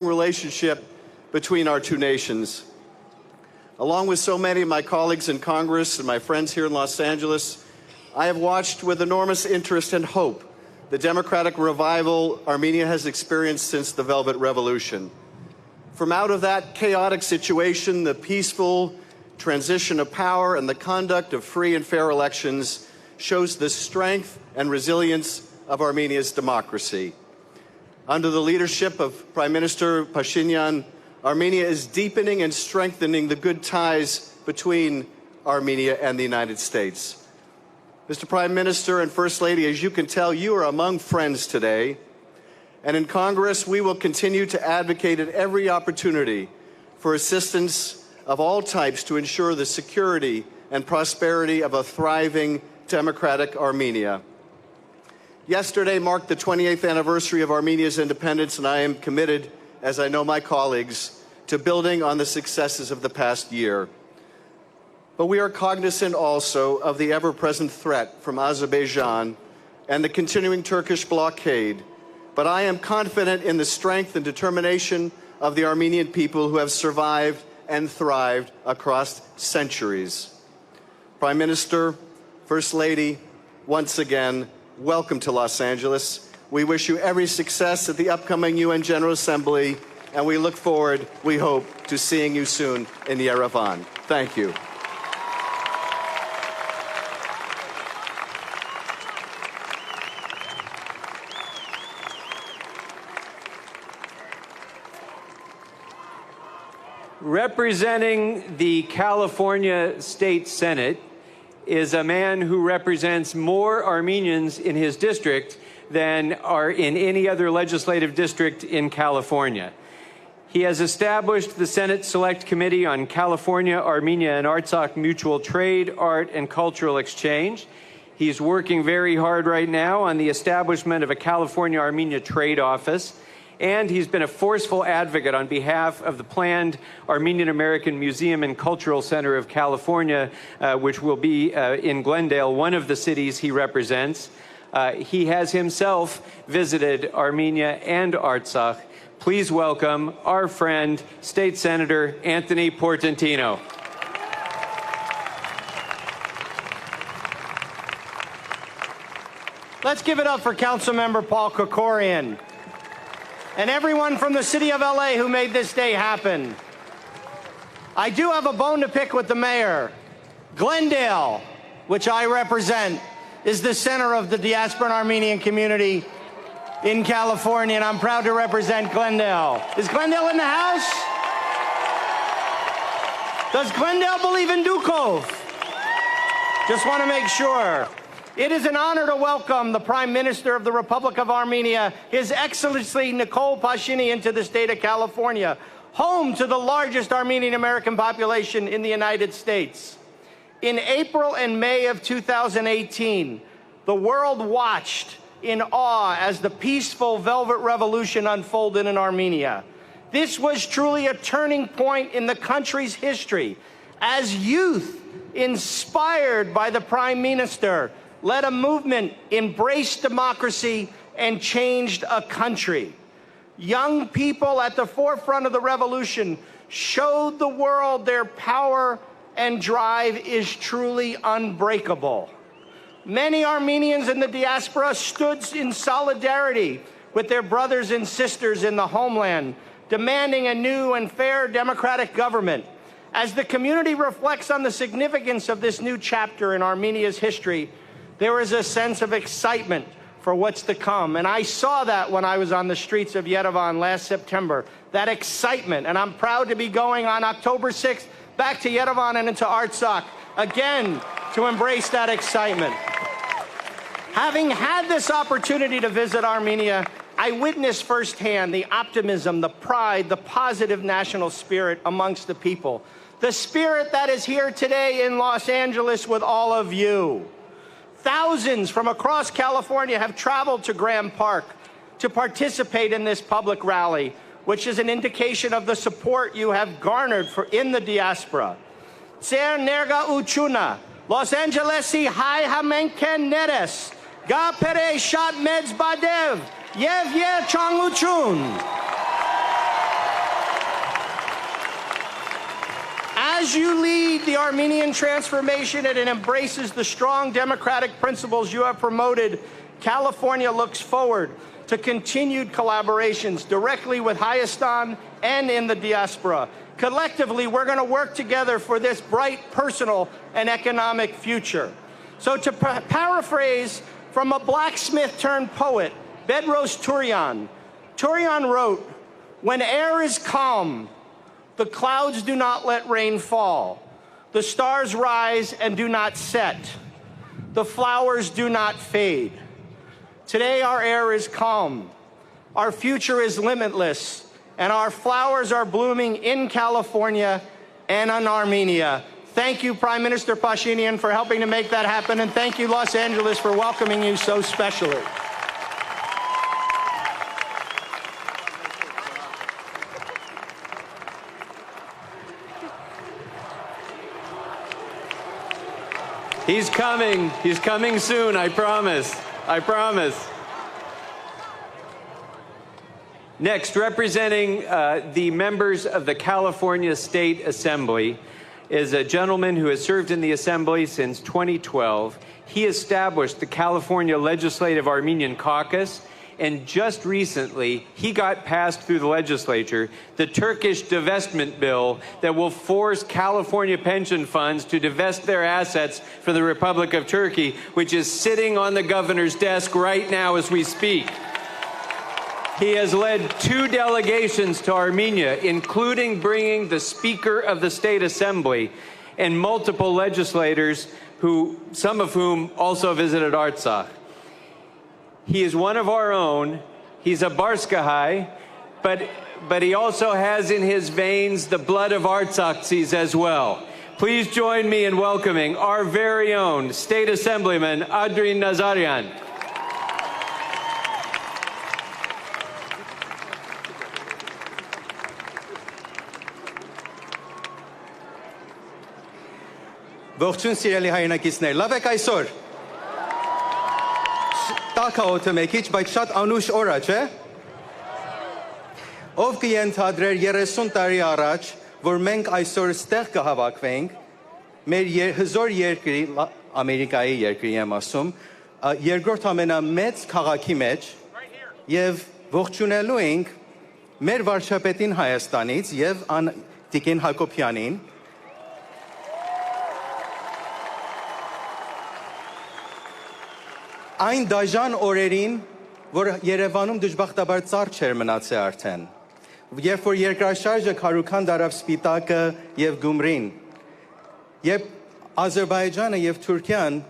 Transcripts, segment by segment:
relationship between our two nations. Along with so many of my colleagues in Congress and my friends here in Los Angeles, I have watched with enormous interest and hope the democratic revival Armenia has experienced since the Velvet Revolution. From out of that chaotic situation, the peaceful transition of power and the conduct of free and fair elections shows the strength and resilience of Armenia's democracy. Under the leadership of Prime Minister Pashinyan, Armenia is deepening and strengthening the good ties between Armenia and the United States. Mr. Prime Minister and First Lady, as you can tell, you are among friends today. And in Congress, we will continue to advocate at every opportunity for assistance of all types to ensure the security and prosperity of a thriving, democratic Armenia. Yesterday marked the 28th anniversary of Armenia's independence, and I am committed, as I know my colleagues, to building on the successes of the past year. But we are cognizant also of the ever-present threat from Azerbaijan and the continuing Turkish blockade. But I am confident in the strength and determination of the Armenian people who have survived and thrived across centuries. Prime Minister, First Lady, once again, welcome to Los Angeles. We wish you every success at the upcoming UN General Assembly, and we look forward, we hope, to seeing you soon in Yerevan. Thank you. Representing the California State Senate is a man who represents more Armenians in his district than are in any other legislative district in California. He has established the Senate Select Committee on California, Armenia, and Artsakh Mutual Trade, Art, and Cultural Exchange. He's working very hard right now on the establishment of a California-Armenia Trade Office. And he's been a forceful advocate on behalf of the planned Armenian-American Museum and Cultural Center of California, which will be in Glendale, one of the cities he represents. He has himself visited Armenia and Artsakh. Please welcome our friend, State Senator Anthony Portantino. Let's give it up for Councilmember Paul Krikorian and everyone from the city of LA who made this day happen. I do have a bone to pick with the mayor. Glendale, which I represent, is the center of the diaspora and Armenian community in California, and I'm proud to represent Glendale. Is Glendale in the house? Does Glendale believe in Dukov? Just want to make sure. It is an honor to welcome the Prime Minister of the Republic of Armenia, His Excellency Nikol Pashinyan, to the state of California, home to the largest Armenian-American population in the United States. In April and May of 2018, the world watched in awe as the peaceful Velvet Revolution unfolded in Armenia. This was truly a turning point in the country's history, as youth, inspired by the Prime Minister, led a movement, embraced democracy, and changed a country. Young people at the forefront of the revolution showed the world their power and drive is truly unbreakable. Many Armenians in the diaspora stood in solidarity with their brothers and sisters in the homeland, demanding a new and fair democratic government. As the community reflects on the significance of this new chapter in Armenia's history, there is a sense of excitement for what's to come. And I saw that when I was on the streets of Yerevan last September, that excitement. And I'm proud to be going on October 6th back to Yerevan and into Artsakh again to embrace that excitement. Having had this opportunity to visit Armenia, I witnessed firsthand the optimism, the pride, the positive national spirit amongst the people. The spirit that is here today in Los Angeles with all of you. Thousands from across California have traveled to Graham Park to participate in this public rally, which is an indication of the support you have garnered in the diaspora. Tser nerga uchuna, Los Angelesi hai hamenken neres, ga pere shat meds badev, yev yer changuchun. As you lead the Armenian transformation and it embraces the strong democratic principles you have promoted, California looks forward to continued collaborations directly with Hayastan and in the diaspora. Collectively, we're going to work together for this bright personal and economic future. So to paraphrase from a blacksmith turned poet, Bedros Turian, Turian wrote, "When air is calm, the clouds do not let rain fall. The stars rise and do not set. The flowers do not fade." Today, our air is calm. Our future is limitless. And our flowers are blooming in California and in Armenia. Thank you, Prime Minister Pashinyan, for helping to make that happen. And thank you, Los Angeles, for welcoming you so specially. He's coming. He's coming soon, I promise. I promise. Next, representing the members of the California State Assembly is a gentleman who has served in the Assembly since 2012. He established the California Legislative Armenian Caucus, and just recently, he got passed through the legislature the Turkish divestment bill that will force California pension funds to divest their assets from the Republic of Turkey, which is sitting on the governor's desk right now as we speak. He has led 2 delegations to Armenia, including bringing the Speaker of the State Assembly and multiple legislators, some of whom also visited Artsakh. He is one of our own. He's a Barskahai, but he also has in his veins the blood of Artsaksis as well. Please join me in welcoming our very own State Assemblyman, Adrian Nazarian. Ողջույն սիրելի հայրենակիցներ, լավ եք այսօր։ Տաքաոթը մեկիչ, բայց շատ անուշ օր է, չէ՞։ Ով կենթադրեր 30 տարի առաջ, որ մենք այսօր ստեղ կհավաքվենք, մեր հզոր երկրի, Ամերիկայի երկրի եմ ասում, երկրորդ ամենամեծ քաղաքի մեջ, եւ ողջունելու ենք մեր վարչապետին Հայաստանից եւ Տիկին Հակոբյանին, այն դաժան օրերին, որ Երևանում դժբախտաբար ծառ չէր մնացել արդեն, երբ որ երկրաշարժը քարուքան դարավ Սպիտակը եւ Գյումրին, երբ Ադրբեջանը եւ Թուրքիան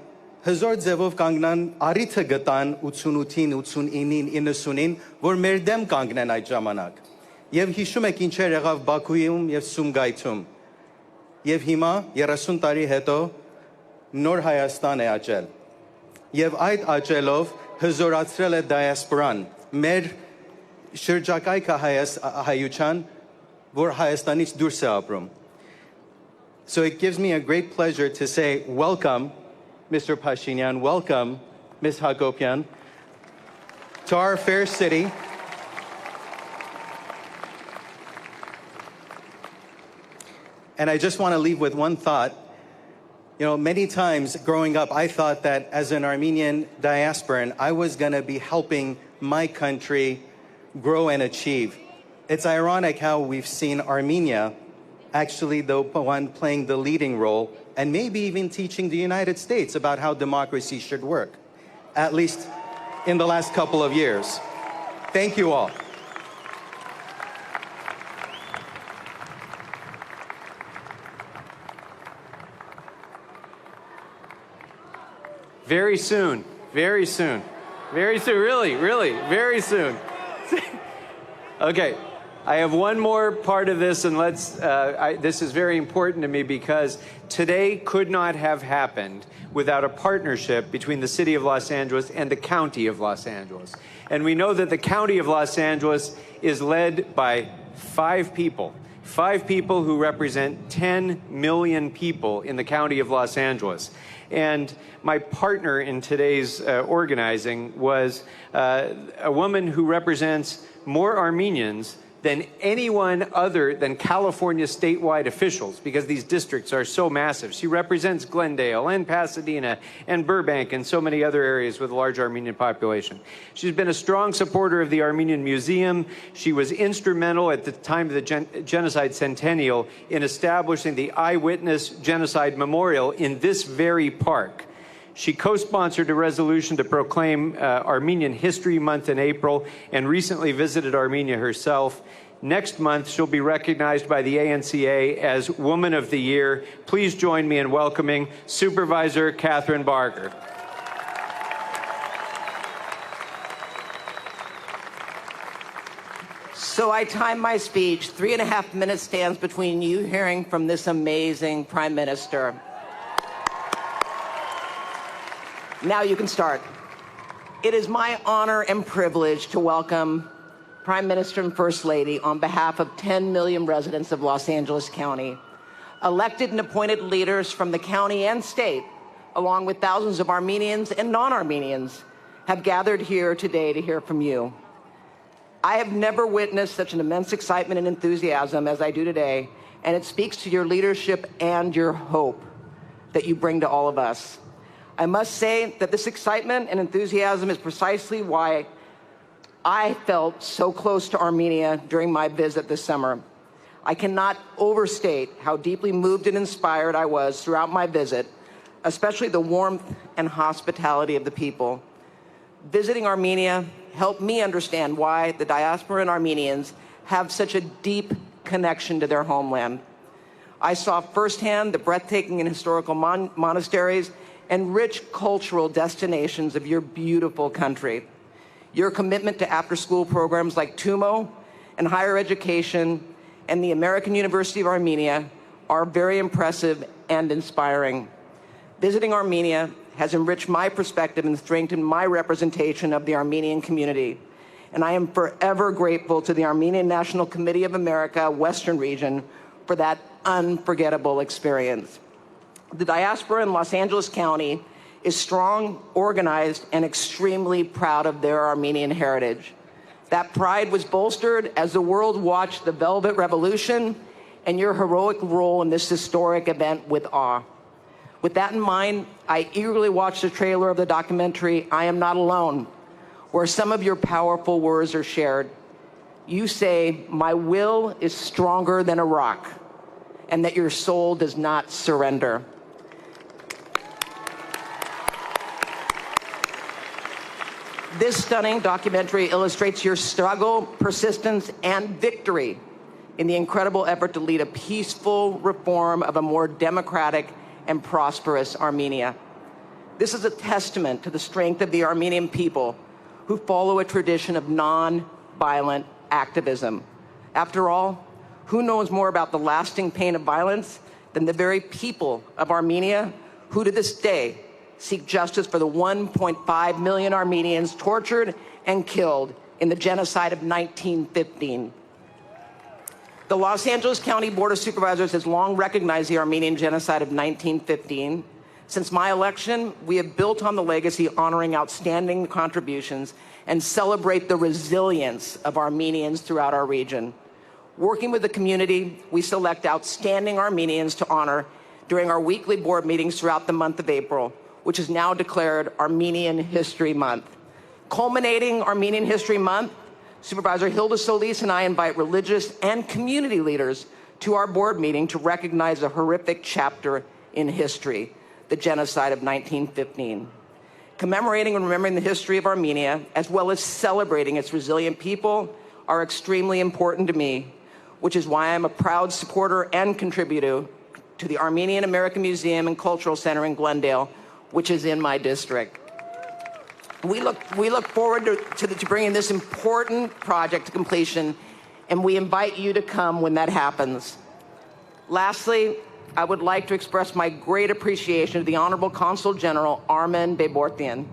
հզոր ձևով կանգնան առիթը գտան 88-ին, 89-ին, 90-ին, որ մեր դեմ կանգնեն այդ ժամանակ։ Եվ հիշում եք ինչեր եղավ Բաքուում եւ Սումգայիթում։ Եվ հիմա 30 տարի հետո նոր Հայաստան է աճել։ Եվ այդ աճելով հզորացրել է դիասպորան, մեր շրջակայքը հայության, որ Հայաստանից դուրս է ապրում։ So it gives me a great pleasure to say welcome, Mr. Pashinyan, welcome, Ms. Hagopian, to our fair city. And I just want to leave with one thought. You know, many times growing up, I thought that as an Armenian diasporan, I was going to be helping my country grow and achieve. It's ironic how we've seen Armenia actually the one playing the leading role and maybe even teaching the United States about how democracy should work, at least in the last couple of years. Thank you all. Very soon, very soon, very soon, really, very soon. Okay, I have one more part of this, and this is very important to me because today could not have happened without a partnership between the City of Los Angeles and the County of Los Angeles. And we know that the County of Los Angeles is led by 5 people. 5 people who represent 10 million people in the County of Los Angeles. And my partner in today's organizing was a woman who represents more Armenians than anyone other than California statewide officials, because these districts are so massive. She represents Glendale and Pasadena and Burbank and so many other areas with a large Armenian population. She's been a strong supporter of the Armenian Museum. She was instrumental at the time of the Genocide Centennial in establishing the Eyewitness Genocide Memorial in this very park. She co-sponsored a resolution to proclaim Armenian History Month in April and recently visited Armenia herself. Next month, she'll be recognized by the ANCA as Woman of the Year. Please join me in welcoming Supervisor Catherine Barger. So I timed my speech. 3.5 minutes stands between you hearing from this amazing Prime Minister. Now you can start. It is my honor and privilege to welcome Prime Minister and First Lady on behalf of 10 million residents of Los Angeles County. Elected and appointed leaders from the county and state, along with thousands of Armenians and non-Armenians, have gathered here today to hear from you. I have never witnessed such an immense excitement and enthusiasm as I do today, and it speaks to your leadership and your hope that you bring to all of us. I must say that this excitement and enthusiasm is precisely why I felt so close to Armenia during my visit this summer. I cannot overstate how deeply moved and inspired I was throughout my visit, especially the warmth and hospitality of the people. Visiting Armenia helped me understand why the diaspora and Armenians have such a deep connection to their homeland. I saw firsthand the breathtaking and historical monasteries and rich cultural destinations of your beautiful country. Your commitment to after-school programs like TUMO and higher education and the American University of Armenia are very impressive and inspiring. Visiting Armenia has enriched my perspective and strengthened my representation of the Armenian community. And I am forever grateful to the Armenian National Committee of America Western Region for that unforgettable experience. The diaspora in Los Angeles County is strong, organized, and extremely proud of their Armenian heritage. That pride was bolstered as the world watched the Velvet Revolution and your heroic role in this historic event with awe. With that in mind, I eagerly watched the trailer of the documentary, I Am Not Alone, where some of your powerful words are shared. You say, my will is stronger than a rock, and that your soul does not surrender. This stunning documentary illustrates your struggle, persistence, and victory in the incredible effort to lead a peaceful reform of a more democratic and prosperous Armenia. This is a testament to the strength of the Armenian people who follow a tradition of non-violent activism. After all, who knows more about the lasting pain of violence than the very people of Armenia who to this day seek justice for the 1.5 million Armenians tortured and killed in the genocide of 1915. The Los Angeles County Board of Supervisors has long recognized the Armenian genocide of 1915. Since my election, we have built on the legacy, honoring outstanding contributions and celebrate the resilience of Armenians throughout our region. Working with the community, we select outstanding Armenians to honor during our weekly board meetings throughout the month of April, which is now declared Armenian History Month. Culminating Armenian History Month, Supervisor Hilda Solis and I invite religious and community leaders to our board meeting to recognize a horrific chapter in history, the genocide of 1915. Commemorating and remembering the history of Armenia, as well as celebrating its resilient people, are extremely important to me, which is why I'm a proud supporter and contributor to the Armenian-American Museum and Cultural Center in Glendale, which is in my district. We look forward to bringing this important project to completion, and we invite you to come when that happens. Lastly, I would like to express my great appreciation to the Honorable Consul General Armen Bebortian,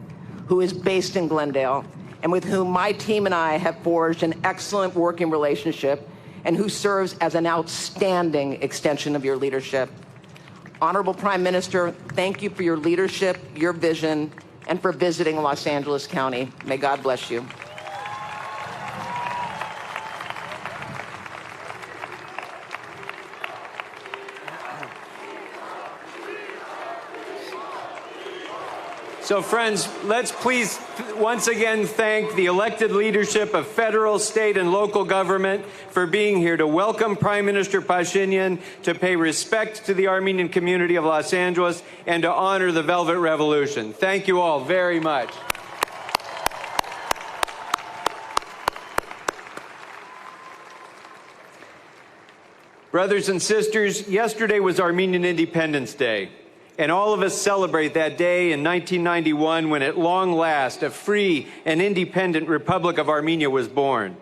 who is based in Glendale, and with whom my team and I have forged an excellent working relationship, and who serves as an outstanding extension of your leadership. Honorable Prime Minister, thank you for your leadership, your vision, and for visiting Los Angeles County. May God bless you. So, friends, let's please once again thank the elected leadership of federal, state, and local government for being here to welcome Prime Minister Pashinyan, to pay respect to the Armenian community of Los Angeles, and to honor the Velvet Revolution. Thank you all very much. Brothers and sisters, yesterday was Armenian Independence Day. And all of us celebrate that day in 1991 when at long last a free and independent Republic of Armenia was born.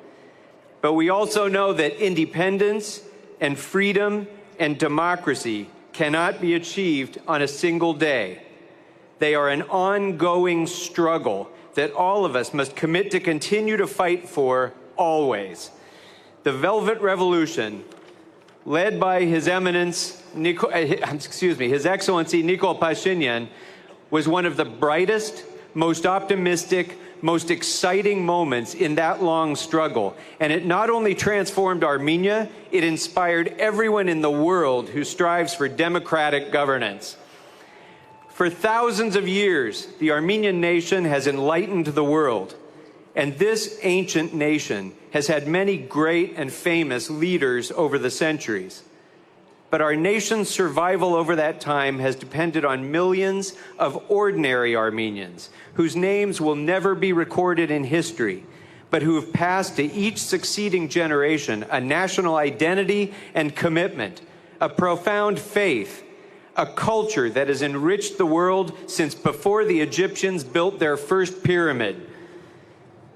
But we also know that independence and freedom and democracy cannot be achieved on a single day. They are an ongoing struggle that all of us must commit to continue to fight for always. The Velvet Revolution, led by His Excellency Nikol Pashinyan, was one of the brightest, most optimistic, most exciting moments in that long struggle. And it not only transformed Armenia, it inspired everyone in the world who strives for democratic governance. For thousands of years, the Armenian nation has enlightened the world. And this ancient nation has had many great and famous leaders over the centuries. But our nation's survival over that time has depended on millions of ordinary Armenians whose names will never be recorded in history, but who have passed to each succeeding generation a national identity and commitment, a profound faith, a culture that has enriched the world since before the Egyptians built their first pyramid.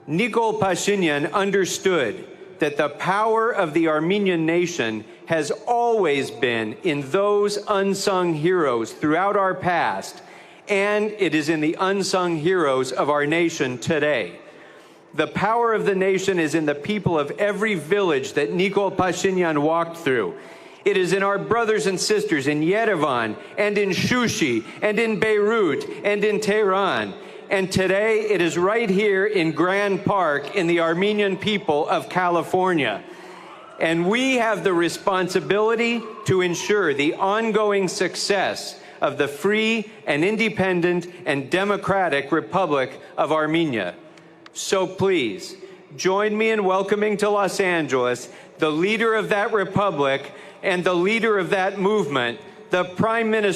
Nikol Pashinyan understood that the power of the Armenian nation has always been in those unsung heroes throughout our past, and it is in the unsung heroes of our nation today. The power of the nation is in the people of every village that Nikol Pashinyan walked through. It is in our brothers and sisters in Yerevan and in Shushi and in Beirut and in Tehran. And today, it is right here in Grand Park in the Armenian people of California. And we have the responsibility to ensure the ongoing success of the free and independent and democratic Republic of Armenia. So please, join me in welcoming to Los Angeles the leader of that republic and the leader of that movement, the Prime Minister